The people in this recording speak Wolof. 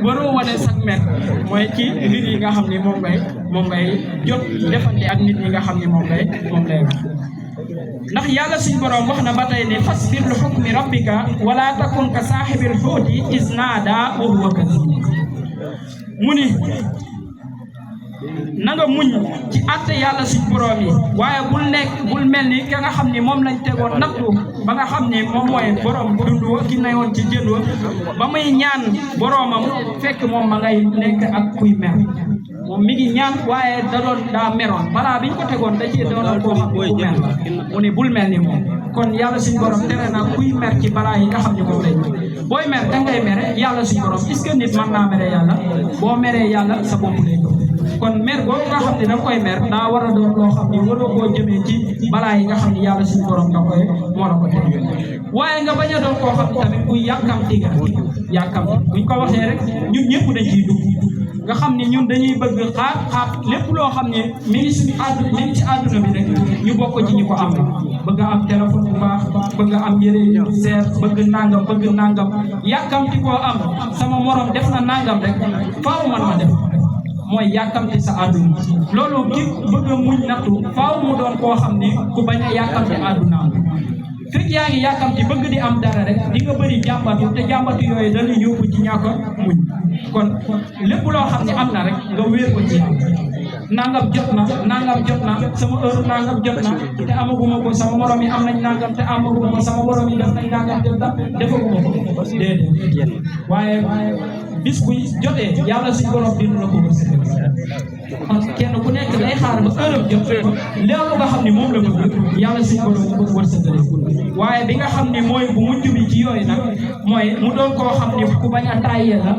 waroo wane sax mer mooy ci mbir yi nga xam ni moom ngay jot defante ak nit ñi nga xam ni moom lay wax ndax yàlla suñu borom wax na ba tey ne fasbir li hukmi rabbika wala takun ka saahibil huuti iz naadaa wa huwa kazim mu ni na nga muñ ci àtte yàlla suñu borom yi waaye bul mel ni ka nga xam ni moom lañ tegoon nattu ba nga xam ni moom mooy borom dund ki ne woon ci jën wa ba muy ñaan boromam fekk moom ma ngay nekk ak kuy mer moom mi ngi ñaan waaye daa meroon balaa biñ ko tegoon da ci doon koo xam ne ku mer mu ni bul mel ni moom kon yàlla suñu borom tere na kuy mer ci balaa yi nga xam ne moom lay booy mer da ngay mere yàlla suñu borom est-ce que nit mën naa mere yàlla boo meree yàlla sa bopp lay kon mer boobu nga xam ne da koy mer daa war a doon loo xam ne waroo koo jëmee ci balaa yi nga xam ne yàlla suñu borom moo la ko teg waaye nga bañ a doon koo xam ne tamit kuy yàkkamti buñ ko waxee rek ñun ñëpp dañ ciy dugg nga xam ne ñun dañuy bëgg xaat lépp loo xam ne mi ngi ci àdduna bi rek ñu bokk ci ñu ko am bëgg am téléphone bu baax bëgg am yére yu seer bëgg nangam yàkkamti koo am sama morom def na nangam rek faaw man ma def mooy yàkkamti sa àdduna loolu ki bëgg a muñ nattu faaw mu doon koo xam ne ku bañ a yàkkamti àddunaam fekk yaa ngi yàkkamti bëgg di am dara rek di nga bëri jàmbatu te jàmbatu yooyu dañuy yóbbu ci ñàkk a muñ kon lépp loo xam ne am na rek nga wéer ko ci yàlla nangam jot na sama heure nangam jot na te amaguma ko sama morom yi am nañ nangam te amaguma ko sama morom yi def nañ nangam te defaguma ko déedéet waaye bis bu jotee yàlla suñu borom dina la ko wërsëgal kenn ku nekk day xaar ba heure jot ko loolu nga xam ne moom la bëgg yàlla suñu borom ko wërsëgal waaye bi nga xam ne mooy bu mujj bi ci yooyu nag mooy mu doon koo xam ne ku bañ a tàyyee la